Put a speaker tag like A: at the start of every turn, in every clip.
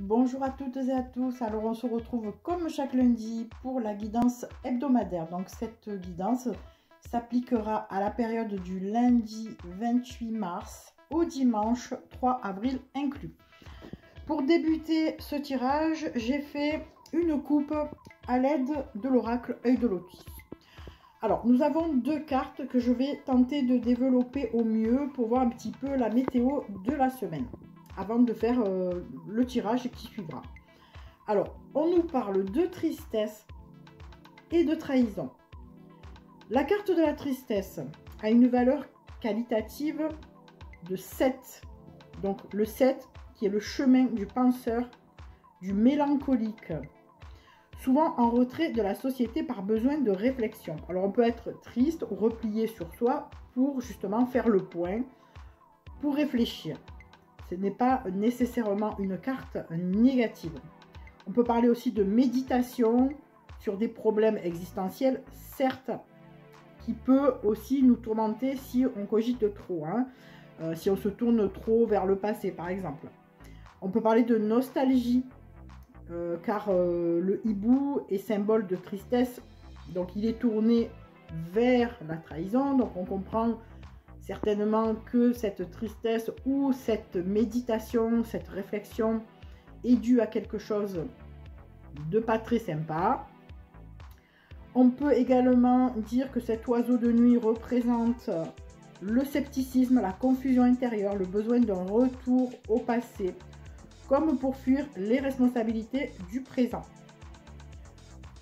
A: Bonjour à toutes et à tous. Alors on se retrouve comme chaque lundi pour la guidance hebdomadaire. Donc cette guidance s'appliquera à la période du lundi 28 mars au dimanche 3 avril inclus. Pour débuter ce tirage, j'ai fait une coupe à l'aide de l'oracle Œil de Lotus. Alors nous avons deux cartes que je vais tenter de développer au mieux pour voir un petit peu la météo de la semaine avant de faire le tirage qui suivra. Alors, on nous parle de tristesse et de trahison. La carte de la tristesse a une valeur qualitative de 7. Donc, le 7 qui est le chemin du penseur, du mélancolique, souvent en retrait de la société par besoin de réflexion. Alors, on peut être triste ou replié sur soi pour justement faire le point, pour réfléchir. Ce n'est pas nécessairement une carte négative. On peut parler aussi de méditation sur des problèmes existentiels, certes, qui peut aussi nous tourmenter si on cogite trop, si on se tourne trop vers le passé, par exemple. On peut parler de nostalgie, car le hibou est symbole de tristesse, donc il est tourné vers la trahison, donc on comprend certainement que cette tristesse ou cette méditation, cette réflexion est due à quelque chose de pas très sympa. On peut également dire que cet oiseau de nuit représente le scepticisme, la confusion intérieure, le besoin d'un retour au passé, comme pour fuir les responsabilités du présent.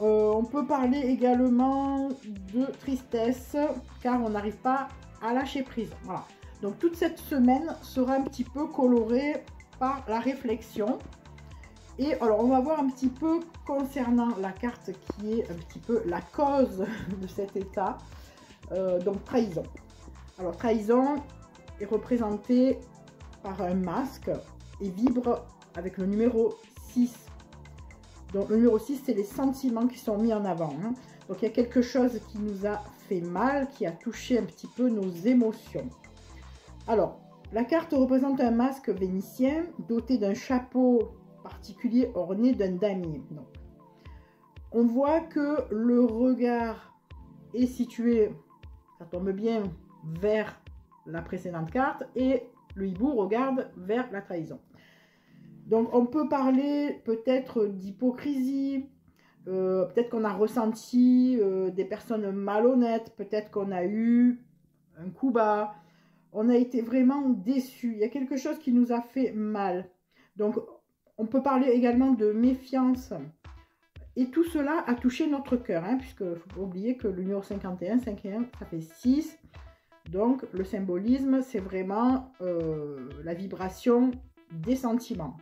A: On peut parler également de tristesse, car on n'arrive pas à lâcher prise. Voilà. Donc toute cette semaine sera un petit peu colorée par la réflexion. Et alors on va voir un petit peu concernant la carte qui est un petit peu la cause de cet état. Donc trahison. Alors trahison est représentée par un masque et vibre avec le numéro 6. Donc le numéro 6, c'est les sentiments qui sont mis en avant. Donc il y a quelque chose qui nous a fait mal, qui a touché un petit peu nos émotions. Alors, la carte représente un masque vénitien doté d'un chapeau particulier orné d'un damier. Donc, on voit que le regard est situé, ça tombe bien, vers la précédente carte et le hibou regarde vers la trahison. Donc on peut parler peut-être d'hypocrisie, peut-être qu'on a ressenti des personnes malhonnêtes, peut-être qu'on a eu un coup bas, on a été vraiment déçu, il y a quelque chose qui nous a fait mal. Donc on peut parler également de méfiance. Et tout cela a touché notre cœur, puisque il ne faut pas oublier que le numéro 51, 51, ça fait 6. Donc le symbolisme, c'est vraiment la vibration des sentiments.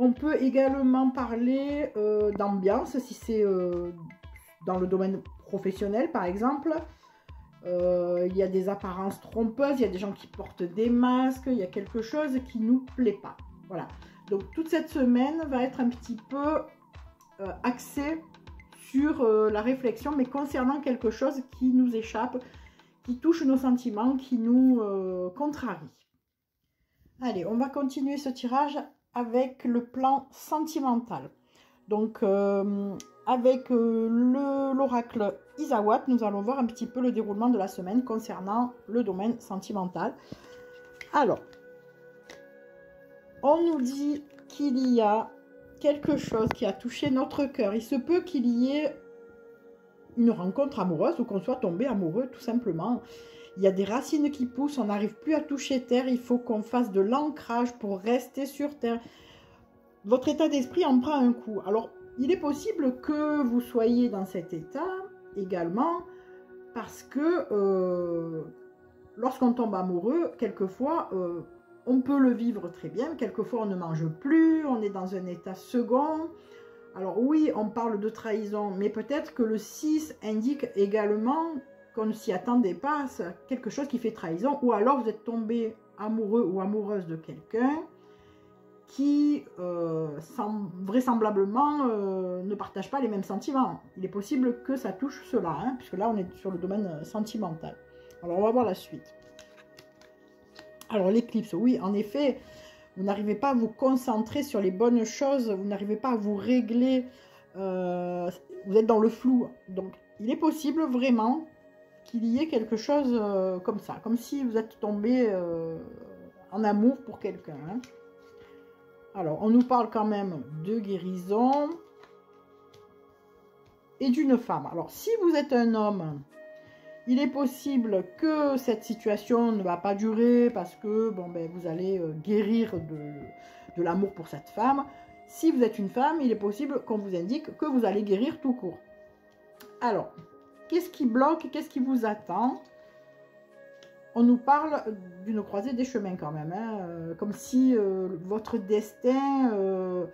A: On peut également parler d'ambiance, si c'est dans le domaine professionnel par exemple. Il y a des apparences trompeuses, il y a des gens qui portent des masques, il y a quelque chose qui ne nous plaît pas. Voilà. Donc toute cette semaine va être un petit peu axée sur la réflexion, mais concernant quelque chose qui nous échappe, qui touche nos sentiments, qui nous contrarie. Allez, on va continuer ce tirage avec le plan sentimental. Donc, avec l'oracle Isawat, nous allons voir un petit peu le déroulement de la semaine concernant le domaine sentimental. Alors, on nous dit qu'il y a quelque chose qui a touché notre cœur. Il se peut qu'il y ait une rencontre amoureuse ou qu'on soit tombé amoureux tout simplement. Il y a des racines qui poussent, on n'arrive plus à toucher terre, il faut qu'on fasse de l'ancrage pour rester sur terre. Votre état d'esprit en prend un coup. Alors, il est possible que vous soyez dans cet état également parce que lorsqu'on tombe amoureux, quelquefois, on peut le vivre très bien, quelquefois on ne mange plus, on est dans un état second. Alors oui, on parle de trahison, mais peut-être que le 6 indique également qu'on ne s'y attendait pas, quelque chose qui fait trahison, ou alors vous êtes tombé amoureux ou amoureuse de quelqu'un qui vraisemblablement ne partage pas les mêmes sentiments. Il est possible que ça touche cela, puisque là on est sur le domaine sentimental. Alors on va voir la suite. Alors l'éclipse, oui, en effet, vous n'arrivez pas à vous concentrer sur les bonnes choses, vous n'arrivez pas à vous régler, vous êtes dans le flou. Donc, il est possible vraiment qu'il y ait quelque chose comme ça, comme si vous êtes tombé en amour pour quelqu'un. Hein. Alors, on nous parle quand même de guérison et d'une femme. Alors, si vous êtes un homme, il est possible que cette situation ne va pas durer parce que bon, ben, vous allez guérir de l'amour pour cette femme. Si vous êtes une femme, il est possible qu'on vous indique que vous allez guérir tout court. Alors, qu'est-ce qui bloque? Qu'est-ce qui vous attend? On nous parle d'une croisée des chemins quand même. Hein, comme si votre destin...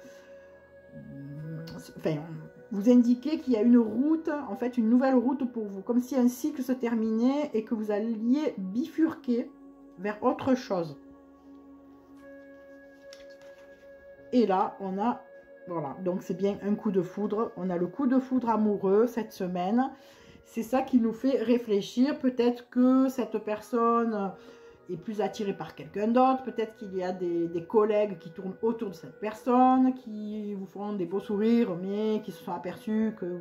A: enfin, vous indiquez qu'il y a une route, en fait une nouvelle route pour vous. Comme si un cycle se terminait et que vous alliez bifurquer vers autre chose. Et là, on a... Voilà, donc c'est bien un coup de foudre. On a le coup de foudre amoureux cette semaine. C'est ça qui nous fait réfléchir. Peut-être que cette personne est plus attirée par quelqu'un d'autre. Peut-être qu'il y a des collègues qui tournent autour de cette personne, qui vous font des beaux sourires, mais qui se sont aperçus que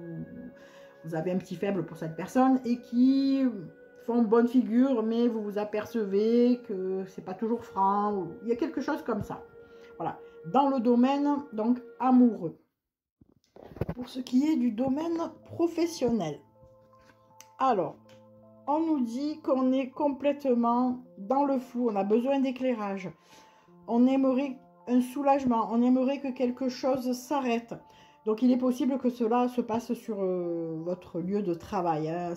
A: vous avez un petit faible pour cette personne et qui font bonne figure, mais vous vous apercevez que c'est pas toujours franc. Il y a quelque chose comme ça. Voilà. Dans le domaine donc amoureux. Pour ce qui est du domaine professionnel. Alors, on nous dit qu'on est complètement dans le flou, on a besoin d'éclairage. On aimerait un soulagement, on aimerait que quelque chose s'arrête. Donc, il est possible que cela se passe sur votre lieu de travail. Hein,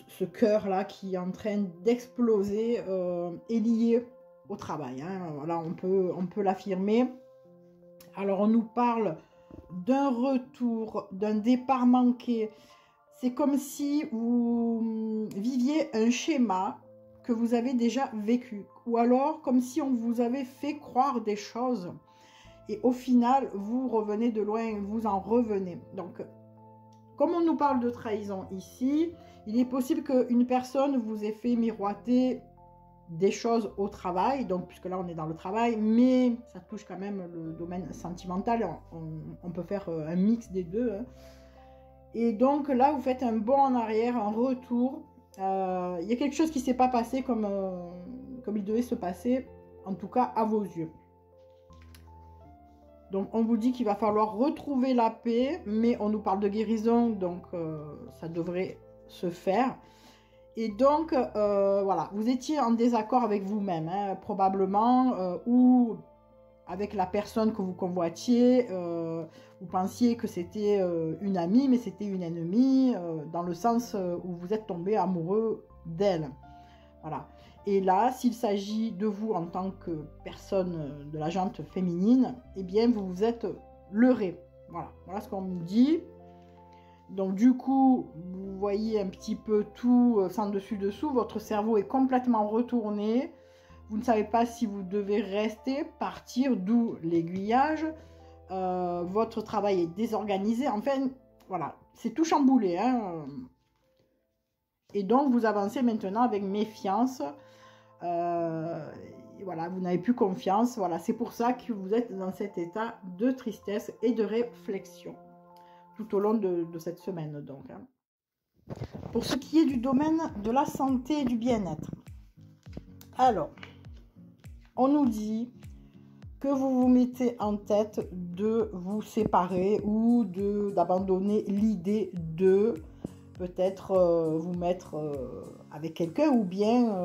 A: ce cœur-là qui est en train d'exploser est lié au travail. Hein. Voilà, on peut l'affirmer. Alors, on nous parle d'un retour, d'un départ manqué. C'est comme si vous viviez un schéma que vous avez déjà vécu. Ou alors, comme si on vous avait fait croire des choses. Et au final, vous revenez de loin, vous en revenez. Donc, comme on nous parle de trahison ici, il est possible qu'une personne vous ait fait miroiter des choses au travail, donc puisque là on est dans le travail, mais ça touche quand même le domaine sentimental, on peut faire un mix des deux. Hein. Et donc là vous faites un bond en arrière, un retour. Il y a quelque chose qui ne s'est pas passé comme il devait se passer, en tout cas à vos yeux. Donc on vous dit qu'il va falloir retrouver la paix, mais on nous parle de guérison, donc ça devrait se faire. Et donc, voilà, vous étiez en désaccord avec vous-même, hein, probablement, ou avec la personne que vous convoitiez. Vous pensiez que c'était une amie, mais c'était une ennemie, dans le sens où vous êtes tombé amoureux d'elle. Voilà. Et là, s'il s'agit de vous en tant que personne de la gente féminine, eh bien, vous vous êtes leurré. Voilà, voilà ce qu'on nous dit. Donc du coup, vous voyez un petit peu tout sans dessus-dessous. Votre cerveau est complètement retourné. Vous ne savez pas si vous devez rester, partir, d'où l'aiguillage. Votre travail est désorganisé. Enfin, voilà, c'est tout chamboulé. Hein. Et donc, vous avancez maintenant avec méfiance. Voilà, vous n'avez plus confiance. Voilà, c'est pour ça que vous êtes dans cet état de tristesse et de réflexion. Tout au long de cette semaine donc. Hein. Pour ce qui est du domaine de la santé et du bien-être. Alors, on nous dit que vous vous mettez en tête de vous séparer ou d'abandonner l'idée de peut-être vous mettre avec quelqu'un ou bien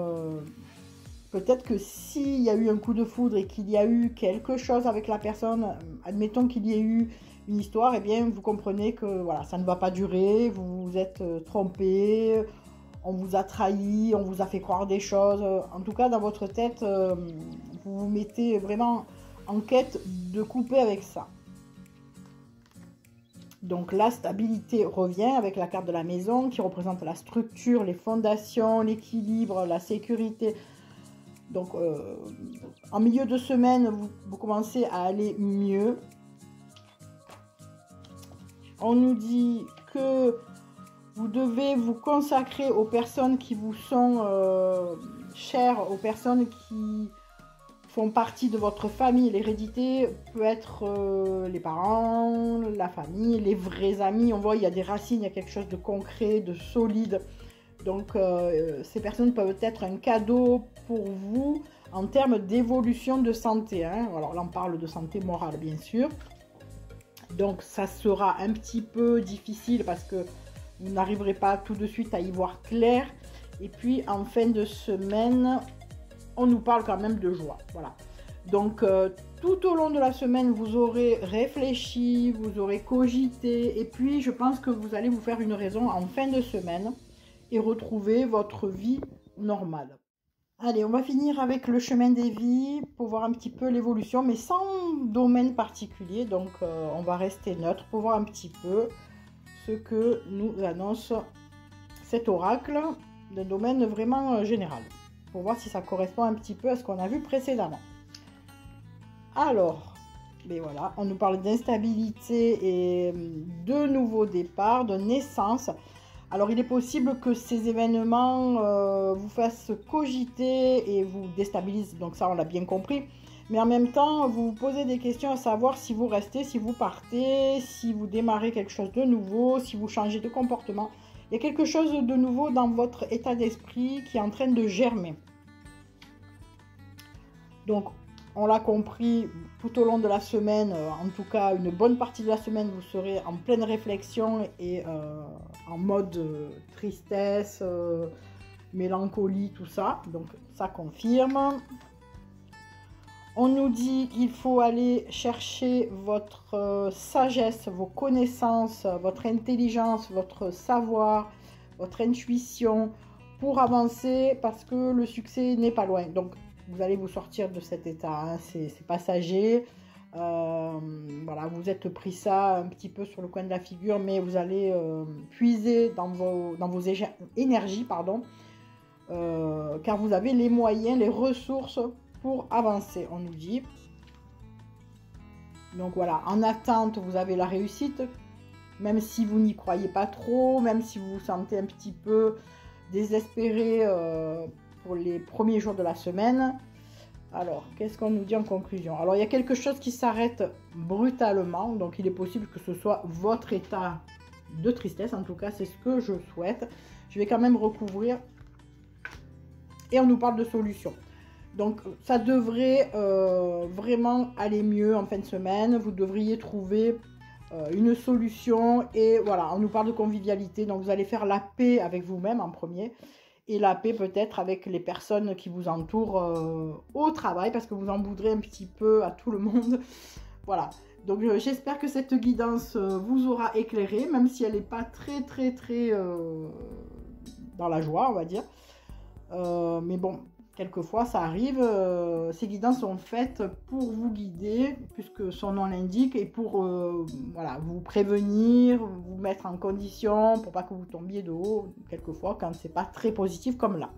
A: peut-être que s'il y a eu un coup de foudre et qu'il y a eu quelque chose avec la personne, admettons qu'il y ait eu une histoire, eh bien vous comprenez que voilà, ça ne va pas durer, vous vous êtes trompé, on vous a trahi, on vous a fait croire des choses. En tout cas, dans votre tête, vous vous mettez vraiment en quête de couper avec ça. Donc la stabilité revient avec la carte de la maison qui représente la structure, les fondations, l'équilibre, la sécurité. Donc en milieu de semaine, vous commencez à aller mieux. On nous dit que vous devez vous consacrer aux personnes qui vous sont chères, aux personnes qui font partie de votre famille. L'hérédité peut être les parents, la famille, les vrais amis. On voit, il y a des racines, il y a quelque chose de concret, de solide. Donc, ces personnes peuvent être un cadeau pour vous en termes d'évolution de santé. Hein. Alors là, on parle de santé morale, bien sûr. Donc, ça sera un petit peu difficile parce que vous n'arriverez pas tout de suite à y voir clair. Et puis, en fin de semaine, on nous parle quand même de joie. Voilà. Donc, tout au long de la semaine, vous aurez réfléchi, vous aurez cogité. Et puis, je pense que vous allez vous faire une raison en fin de semaine et retrouver votre vie normale. Allez, on va finir avec le chemin des vies pour voir un petit peu l'évolution, mais sans domaine particulier. Donc, on va rester neutre pour voir un petit peu ce que nous annonce cet oracle d'un domaine vraiment général, pour voir si ça correspond un petit peu à ce qu'on a vu précédemment. Alors, ben voilà, on nous parle d'instabilité et de nouveaux départs, de naissance. Alors, il est possible que ces événements vous fassent cogiter et vous déstabilisent, donc ça, on l'a bien compris. Mais en même temps, vous vous posez des questions à savoir si vous restez, si vous partez, si vous démarrez quelque chose de nouveau, si vous changez de comportement. Il y a quelque chose de nouveau dans votre état d'esprit qui est en train de germer. Donc, on l'a compris, tout au long de la semaine, en tout cas une bonne partie de la semaine, vous serez en pleine réflexion et en mode tristesse, mélancolie, tout ça. Donc ça confirme. On nous dit qu'il faut aller chercher votre sagesse, vos connaissances, votre intelligence, votre savoir, votre intuition pour avancer parce que le succès n'est pas loin. Donc, vous allez vous sortir de cet état, hein. C'est passager. Voilà, vous êtes pris ça un petit peu sur le coin de la figure, mais vous allez puiser dans vos énergies, pardon, car vous avez les moyens, les ressources pour avancer, on nous dit. Donc voilà, en attente, vous avez la réussite, même si vous n'y croyez pas trop, même si vous vous sentez un petit peu désespéré pour les premiers jours de la semaine. Alors, qu'est-ce qu'on nous dit en conclusion? Alors, il y a quelque chose qui s'arrête brutalement, donc il est possible que ce soit votre état de tristesse, en tout cas, c'est ce que je souhaite. Je vais quand même recouvrir et on nous parle de solutions. Donc, ça devrait vraiment aller mieux en fin de semaine. Vous devriez trouver une solution et voilà, on nous parle de convivialité. Donc, vous allez faire la paix avec vous-même en premier et la paix peut-être avec les personnes qui vous entourent au travail parce que vous en voudrez un petit peu à tout le monde. Voilà. Donc, j'espère que cette guidance vous aura éclairé, même si elle n'est pas très dans la joie, on va dire. Mais bon, quelquefois ça arrive, ces guidances sont faites pour vous guider, puisque son nom l'indique, et pour voilà, vous prévenir, vous mettre en condition, pour pas que vous tombiez de haut, quelquefois quand c'est pas très positif comme là.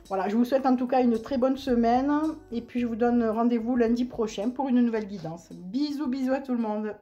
A: Voilà, je vous souhaite en tout cas une très bonne semaine, et puis je vous donne rendez-vous lundi prochain pour une nouvelle guidance. Bisous, bisous à tout le monde.